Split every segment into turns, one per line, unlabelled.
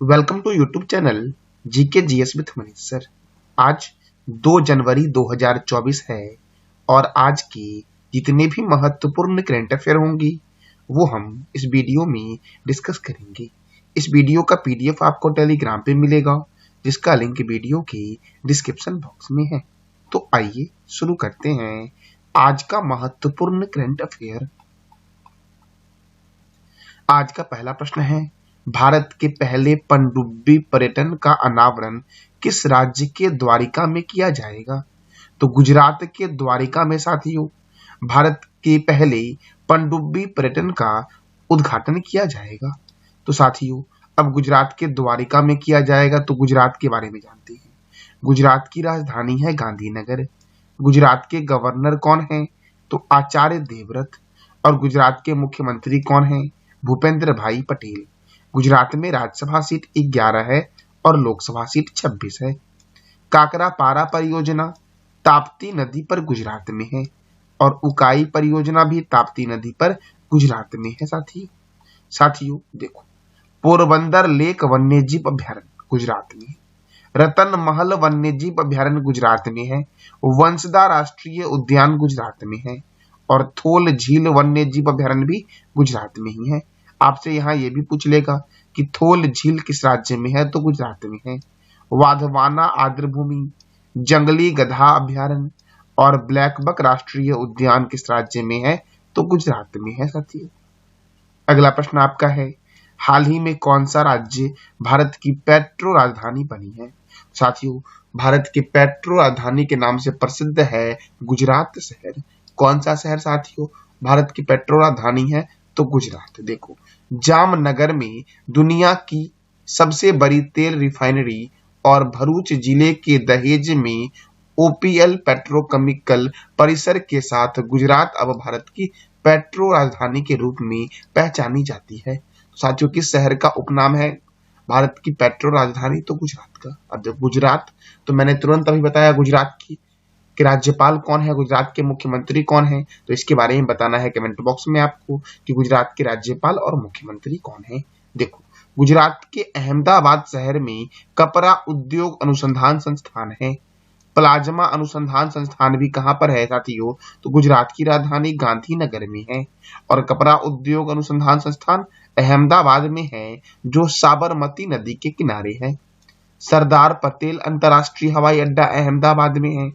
Welcome to YouTube channel GK GS with Manish sir. आज 2 जनवरी 2024 है और आज की जितने भी महत्वपूर्ण करंट अफेयर होंगी वो हम इस वीडियो में डिस्कस करेंगे। इस वीडियो का पीडीएफ आपको टेलीग्राम पे मिलेगा जिसका लिंक वीडियो के डिस्क्रिप्शन बॉक्स में है। तो आइए शुरू करते हैं आज का महत्वपूर्ण करंट अफेयर। आज का पहला प्रश्न है, भारत के पहले पनडुब्बी पर्यटन का अनावरण किस राज्य के द्वारिका में किया जाएगा? तो गुजरात के द्वारिका में साथियों भारत के पहले पनडुब्बी पर्यटन का उद्घाटन किया जाएगा। तो साथियों अब गुजरात के द्वारिका में किया जाएगा, तो गुजरात के बारे में जानते हैं। गुजरात की राजधानी है गांधीनगर। गुजरात के गवर्नर कौन हैं? तो आचार्य देवव्रत। और गुजरात के मुख्यमंत्री कौन हैं? भूपेंद्र भाई पटेल। गुजरात में राज्यसभा सीट 11 है और लोकसभा सीट 26 है। काकरा पारा परियोजना ताप्ती नदी पर गुजरात में है और उकाई परियोजना भी ताप्ती नदी पर गुजरात में है। साथियों देखो, पोरबंदर लेक वन्यजीव अभयारण्य गुजरात में है। रतन महल वन्यजीव अभयारण्य गुजरात में है। वंशदा राष्ट्रीय उद्यान गुजरात में है और थोल झील वन्यजीव अभयारण्य भी गुजरात में ही है। आपसे यहाँ ये भी पूछ लेगा कि थोल झील किस राज्य में है? तो गुजरात में है। वाधवाना आर्द्रभूमि, जंगली गधा अभयारण्य और ब्लैकबक राष्ट्रीय उद्यान किस राज्य में है? तो गुजरात में है। साथियों अगला प्रश्न आपका है, हाल ही में कौन सा राज्य भारत की पेट्रो राजधानी बनी है? साथियों भारत के पेट्रो राजधानी के नाम से प्रसिद्ध है गुजरात शहर। कौन सा शहर साथियों भारत की पेट्रो राजधानी है? तो गुजरात। देखो, जामनगर में दुनिया की सबसे बड़ी तेल रिफाइनरी और भरूच जिले के दहेज में ओपीएल पेट्रोकेमिकल परिसर के साथ गुजरात अब भारत की पेट्रो राजधानी के रूप में पहचानी जाती है। साथियों किस शहर का उपनाम है भारत की पेट्रो राजधानी? तो गुजरात का। अब जब गुजरात, तो मैंने तुरंत अभी बताया गुजरात की कि राज्यपाल कौन है, गुजरात के मुख्यमंत्री कौन है, तो इसके बारे में बताना है कमेंट बॉक्स में आपको कि गुजरात के राज्यपाल और मुख्यमंत्री कौन है। देखो, गुजरात के अहमदाबाद शहर में कपड़ा उद्योग अनुसंधान संस्थान है। प्लाज्मा अनुसंधान संस्थान भी कहां पर है साथियों? तो गुजरात की राजधानी गांधीनगर में है और कपड़ा उद्योग अनुसंधान संस्थान अहमदाबाद में है जो साबरमती नदी के किनारे है। सरदार पटेल अंतरराष्ट्रीय हवाई अड्डा अहमदाबाद में है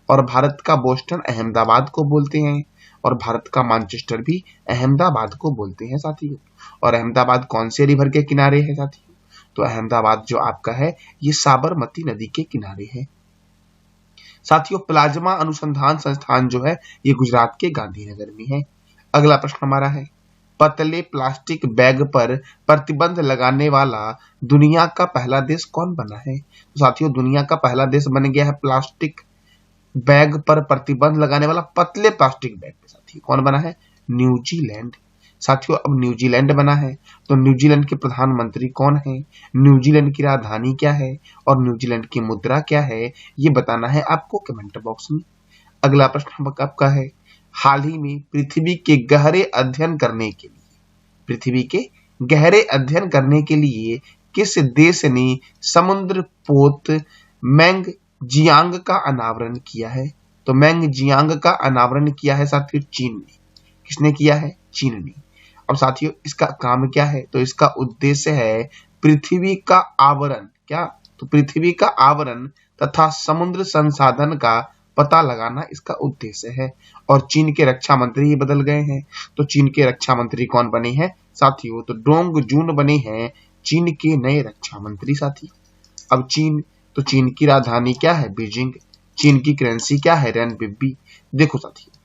और भारत का बोस्टन अहमदाबाद को बोलते हैं और भारत का मैनचेस्टर भी अहमदाबाद को बोलते हैं साथियों। और अहमदाबाद कौन से रिवर के किनारे है साथियों? तो अहमदाबाद जो आपका है ये साबरमती नदी के किनारे है। साथियों प्लाज्मा अनुसंधान संस्थान जो है ये गुजरात के गांधीनगर में है। अगला प्रश्न हमारा है, पतले प्लास्टिक बैग पर प्रतिबंध लगाने वाला दुनिया का पहला देश कौन बना है? तो साथियों दुनिया का पहला देश बन गया है प्लास्टिक बैग पर प्रतिबंध लगाने वाला पतले प्लास्टिक बैग पे। साथियों कौन बना है? न्यूजीलैंड। साथियों अब न्यूजीलैंड बना है, तो न्यूजीलैंड के प्रधानमंत्री कौन है, न्यूजीलैंड की राजधानी क्या है और न्यूजीलैंड की मुद्रा क्या है, ये बताना है आपको कमेंट बॉक्स में। अगला प्रश्न आपका है, हाल ही में पृथ्वी के गहरे अध्ययन करने के लिए किस देश ने समुद्र पोत मैंगजियांग का अनावरण किया है? तो मैंगजियांग का अनावरण किया है साथियों चीन ने। किसने किया है? चीन ने। अब साथियों इसका काम क्या है? तो इसका उद्देश्य है पृथ्वी का आवरण। क्या? तो पृथ्वी का आवरण तथा समुद्र संसाधन का पता लगाना इसका उद्देश्य है। और चीन के रक्षा मंत्री ही बदल गए हैं, तो चीन के रक्षा मंत्री कौन बने हैं साथियों? तो डोंग जून बने हैं चीन के नए रक्षा मंत्री साथी। अब चीन की राजधानी क्या है? बीजिंग। चीन की करेंसी क्या है? रेनबिब्बी। देखो साथियों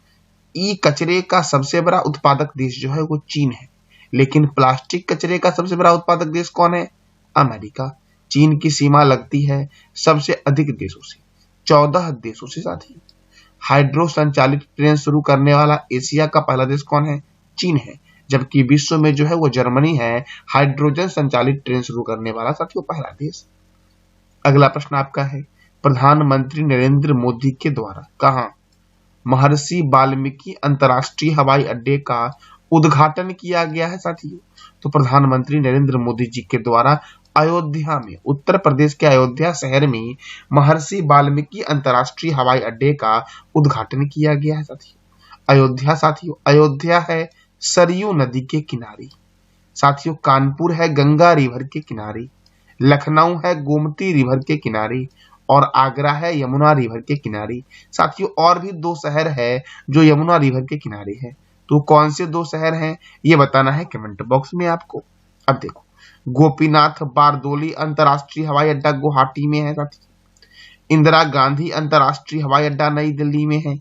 ई कचरे का सबसे बड़ा उत्पादक देश जो है वो चीन है, लेकिन प्लास्टिक कचरे का सबसे बड़ा उत्पादक देश कौन है? अमेरिका। चीन की सीमा लगती है सबसे अधिक देशों से, 14 देशों से साथियों। हाइड्रो संचालित ट्रेन शुरू करने वाला एशिया का पहला देश कौन है? चीन है, जबकि विश्व में जो है वो जर्मनी है हाइड्रोजन संचालित ट्रेन शुरू करने वाला साथियों पहला देश। अगला प्रश्न आपका है, प्रधानमंत्री नरेंद्र मोदी के द्वारा कहां महर्षि वाल्मीकि अंतरराष्ट्रीय हवाई अड्डे का उद्घाटन किया गया है साथियों? तो प्रधानमंत्री नरेंद्र मोदी जी के द्वारा अयोध्या में, उत्तर प्रदेश के अयोध्या शहर में महर्षि वाल्मीकि अंतर्राष्ट्रीय हवाई अड्डे का उद्घाटन किया गया है साथियों। अयोध्या है सरयू नदी के किनारे साथियों। कानपुर है गंगा रिवर के किनारे। लखनऊ है गोमती रिवर के किनारे और आगरा है यमुना रिवर के किनारे साथियों। और भी 2 शहर है जो यमुना रिवर के किनारे है। तो कौन से 2 शहर हैं ये बताना है कमेंट बॉक्स में आपको। अब देखो, गोपीनाथ बारदोली अंतर्राष्ट्रीय हवाई अड्डा गुवाहाटी में है साथियों। इंदिरा गांधी अंतर्राष्ट्रीय हवाई अड्डा नई दिल्ली में है।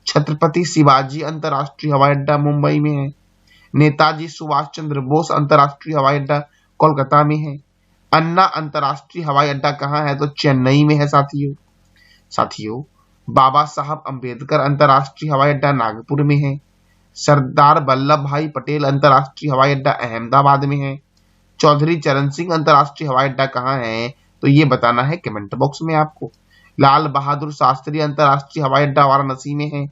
छत्रपति शिवाजी अंतर्राष्ट्रीय हवाई अड्डा मुंबई में है। नेताजी सुभाष चंद्र बोस अंतर्राष्ट्रीय हवाई अड्डा कोलकाता में है। अन्ना अंतर्राष्ट्रीय हवाई अड्डा कहाँ है तो चेन्नई में है साथियों। बाबा साहब अंबेडकर अंतर्राष्ट्रीय हवाई अड्डा नागपुर में है। सरदार वल्लभ भाई पटेल अंतर्राष्ट्रीय हवाई अड्डा अहमदाबाद में है। चौधरी चरण सिंह अंतर्राष्ट्रीय हवाई अड्डा कहाँ है तो ये बताना है कमेंट बॉक्स में आपको। लाल बहादुर शास्त्री अंतर्राष्ट्रीय हवाई अड्डा वाराणसी में है।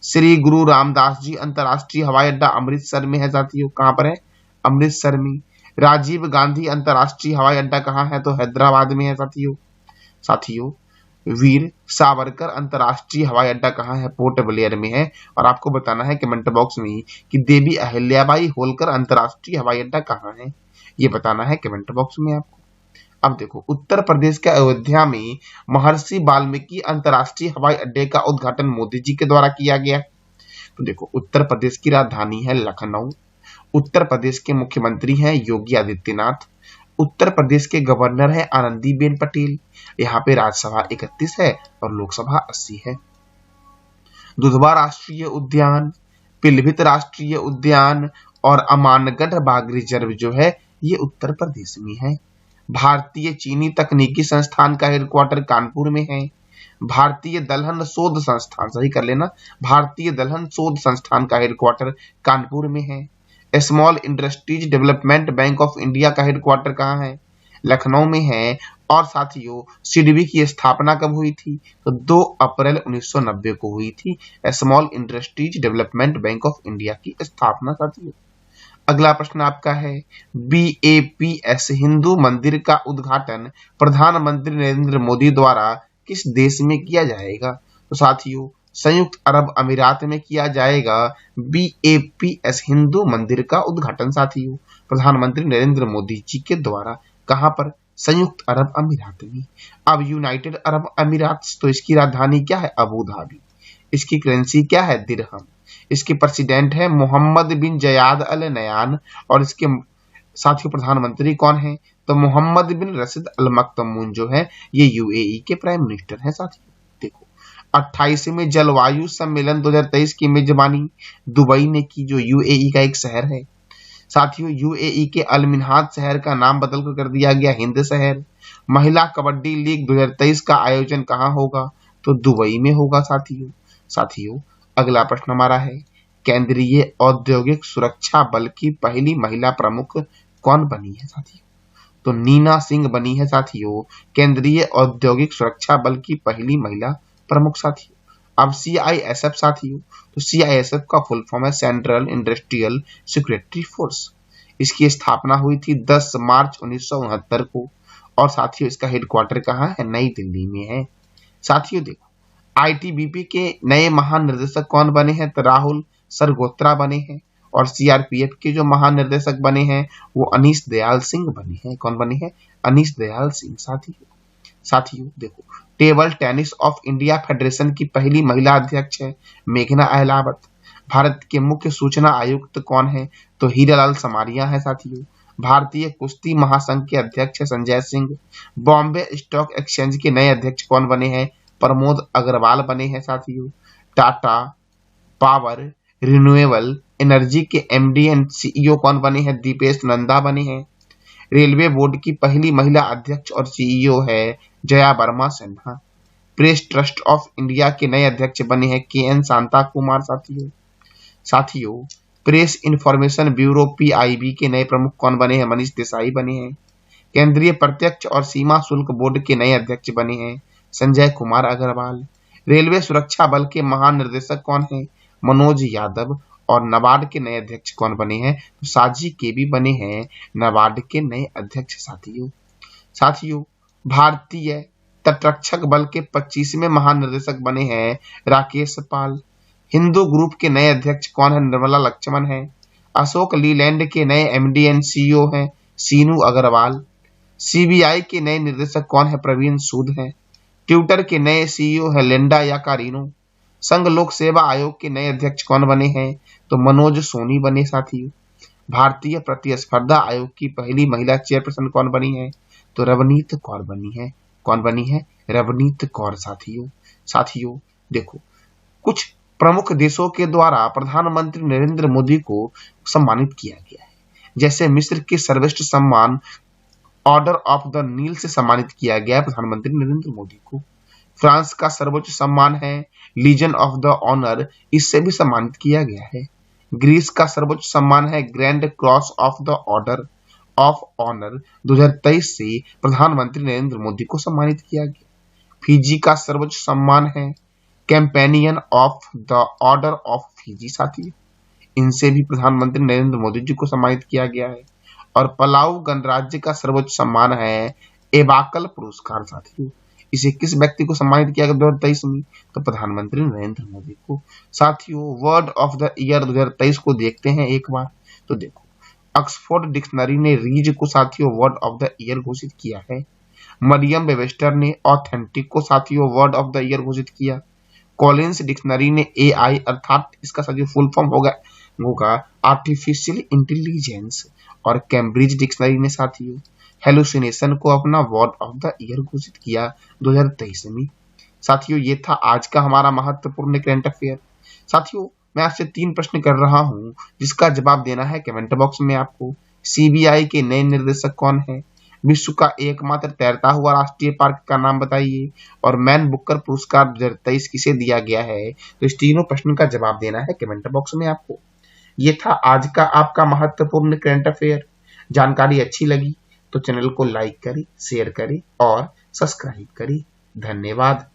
श्री गुरु रामदास जी अंतर्राष्ट्रीय हवाई अड्डा अमृतसर में है साथियों। कहाँ पर है? अमृतसर में। राजीव गांधी अंतर्राष्ट्रीय हवाई अड्डा कहाँ है तो हैदराबाद में है साथियों। वीर सावरकर अंतर्राष्ट्रीय हवाई अड्डा कहाँ है? पोर्ट ब्लेयर में है। और आपको बताना है कमेंट बॉक्स में कि देवी अहिल्याबाई होलकर अंतर्राष्ट्रीय हवाई अड्डा कहाँ है, ये बताना है कमेंट बॉक्स में आपको। अब देखो, उत्तर प्रदेश के अयोध्या में महर्षि वाल्मीकि अंतर्राष्ट्रीय हवाई अड्डे का उद्घाटन मोदी जी के द्वारा किया गया। तो देखो, उत्तर प्रदेश की राजधानी है लखनऊ। उत्तर प्रदेश के मुख्यमंत्री हैं योगी आदित्यनाथ। उत्तर प्रदेश के गवर्नर है आनंदीबेन पटेल। यहाँ पे राज्यसभा 31 है और लोकसभा 80 है। दुधवा राष्ट्रीय उद्यान, पिलभित राष्ट्रीय उद्यान और अमानगढ़ बाघ रिजर्व जो है ये उत्तर प्रदेश में है। भारतीय चीनी तकनीकी संस्थान का हेडक्वार्टर कानपुर में है। भारतीय दलहन शोध संस्थान, सही कर लेना, भारतीय दलहन शोध संस्थान का हेडक्वार्टर कानपुर में है। Small industries development bank of India का हेडक्वार्टर कहाँ है? लखनऊ में है। और साथियों, सिडबी की स्थापना कब हुई थी तो 2 अप्रैल 1990 को हुई थी small industries development bank of India की स्थापना साथियों। अगला प्रश्न आपका है, BAPS हिंदू मंदिर का उद्घाटन प्रधानमंत्री नरेंद्र मोदी द्वारा किस देश में किया जाएगा? तो साथियों, संयुक्त अरब अमीरात में किया जाएगा BAPS हिंदू मंदिर का उद्घाटन साथियों प्रधानमंत्री नरेंद्र मोदी जी के द्वारा। कहां पर? संयुक्त अरब अमीरात में। अब यूनाइटेड अरब अमीरात, तो इसकी राजधानी क्या है? Abu Dhabi. इसकी करेंसी क्या है? दिरहम। इसके प्रेसिडेंट है मोहम्मद बिन जयाद अल नयान और इसके साथियों प्रधानमंत्री कौन है तो मोहम्मद बिन रशीद अल मक्तूम जो है ये UAE के प्राइम मिनिस्टर हैं साथियों। देखो, 28वें जलवायु सम्मेलन 2023 की मेजबानी दुबई ने की, जो UAE का एक शहर है साथियों। UAE के अल मिन्हाज शहर का नाम बदल कर दिया गया हिंद शहर। महिला कबड्डी लीग 2023 का आयोजन कहाँ होगा तो दुबई में होगा साथियों। अगला प्रश्न हमारा है, केंद्रीय औद्योगिक सुरक्षा बल की पहली महिला प्रमुख कौन बनी है साथियों? तो नीना सिंह बनी है साथियों, केंद्रीय औद्योगिक सुरक्षा बल की पहली महिला प्रमुख साथियों। अब CISF साथियों, तो CISF का फुल फॉर्म है सेंट्रल इंडस्ट्रियल सिक्योरिटी फोर्स। इसकी स्थापना हुई थी 10 मार्च 1969 को और साथियों इसका हेडक्वार्टर कहाँ है? नई दिल्ली में है साथियों। देखो, ITBP के नए महानिर्देशक कौन बने हैं तो राहुल सरगोत्रा बने हैं और CRPF के जो महानिर्देशक बने हैं वो अनीश दयाल सिंह बने हैं। कौन बने हैं? अनीश दयाल सिंह साथियों। देखो, table tennis of India federation की पहली महिला अध्यक्ष है मेघना अहलावत। भारत के मुख्य सूचना आयुक्त कौन है तो हीरालाल समारिया है साथियों। भारतीय कुश्ती महासंघ के अध्यक्ष संजय सिंह। बॉम्बे स्टॉक एक्सचेंज के नए अध्यक्ष कौन बने हैं? प्रमोद अग्रवाल बने हैं साथियों। टाटा पावर रिन्यूएबल एनर्जी के MD एंड CEO कौन बने हैं? दीपेश नंदा बने हैं। रेलवे बोर्ड की पहली महिला अध्यक्ष और CEO है Jaya Verma Sinha. Press trust of India के नए अध्यक्ष बने हैं KN शांता कुमार साथियों। प्रेस इंफॉर्मेशन ब्यूरो PIB के नए प्रमुख कौन बने हैं? मनीष देसाई बने हैं। केंद्रीय प्रत्यक्ष और सीमा शुल्क बोर्ड के नए अध्यक्ष बने हैं संजय कुमार अग्रवाल। रेलवे सुरक्षा बल के महानिर्देशक कौन है? मनोज यादव और नाबार्ड के नए अध्यक्ष कौन बने हैं? तो साजी के भी बने हैं नाबार्ड के नए अध्यक्ष। साथियों भारतीय तटरक्षक बल के 25वें महानिदेशक बने हैं राकेश पाल। हिंदू ग्रुप के नए अध्यक्ष कौन है? निर्मला लक्ष्मण है। अशोक लीलैंड के नए एमडी एंड सीईओ हैं सीनू अग्रवाल। सीबीआई के नए निर्देशक कौन है? प्रवीण सूद हैं। ट्विटर के नए सीईओ है लिंडा याकारिनो। संघ लोक सेवा आयोग के नए अध्यक्ष कौन बने हैं? तो मनोज सोनी बने। साथियों भारतीय प्रतिस्पर्धा आयोग की पहली महिला चेयरपर्सन कौन बनी है? तो रवनीत कौर बनी है। कौन बनी है? रवनीत कौर। साथियों देखो, कुछ प्रमुख देशों के द्वारा प्रधानमंत्री नरेंद्र मोदी को सम्मानित किया गया है। जैसे मिस्र के सर्वश्रेष्ठ सम्मान ऑर्डर ऑफ द नील से सम्मानित किया गया है प्रधानमंत्री नरेंद्र मोदी को। फ्रांस का सर्वोच्च सम्मान है लीजन ऑफ द ऑनर, इससे भी सम्मानित किया गया है। ग्रीस का सर्वोच्च सम्मान है grand cross of the order of honour, 2023 से प्रधानमंत्री नरेंद्र मोदी को सम्मानित किया गया। फिजी का सर्वोच्च सम्मान है companion of the order of Fiji. साथियों इनसे भी प्रधानमंत्री नरेंद्र मोदी जी को सम्मानित किया गया है। और पलाऊ गणराज्य का सर्वोच्च सम्मान है एबाकल पुरस्कार। साथियों इसे किस व्यक्ति को सम्मानित किया गया 2023 में? तो प्रधानमंत्री नरेंद्र मोदी को। साथियों वर्ड ऑफ द ईयर 2023 को देखते हैं एक बार। तो देखो, ऑक्सफोर्ड डिक्शनरी ने रीज को साथियों वर्ड ऑफ द ईयर घोषित किया है। मरियम वेबस्टर ने ऑथेंटिक को साथियों वर्ड ऑफ द ईयर घोषित किया। कॉलिंस डिक्शनरी ने एआई अर्थात इसका साथियों फुल फॉर्म होगा आर्टिफिशियल इंटेलिजेंस। और कैम्ब्रिज डिक्शनरी ने साथियों हेलुसिनेशन को अपना वर्ड ऑफ द ईयर घोषित किया 2023 में। साथियों ये था आज का हमारा महत्वपूर्ण करंट अफेयर। साथियों मैं आपसे 3 प्रश्न कर रहा हूं जिसका जवाब देना है कमेंट बॉक्स में आपको। सीबीआई के नए निर्देशक कौन है? विश्व का एकमात्र तैरता हुआ राष्ट्रीय पार्क का नाम बताइए। और मैन बुकर पुरस्कार 2023 किसे दिया गया है? तो इस तीनों प्रश्न का जवाब देना है कमेंट बॉक्स में आपको। ये था आज का आपका महत्वपूर्ण करंट अफेयर। जानकारी अच्छी लगी तो चैनल को लाइक करें, शेयर करें और सब्सक्राइब करें। धन्यवाद।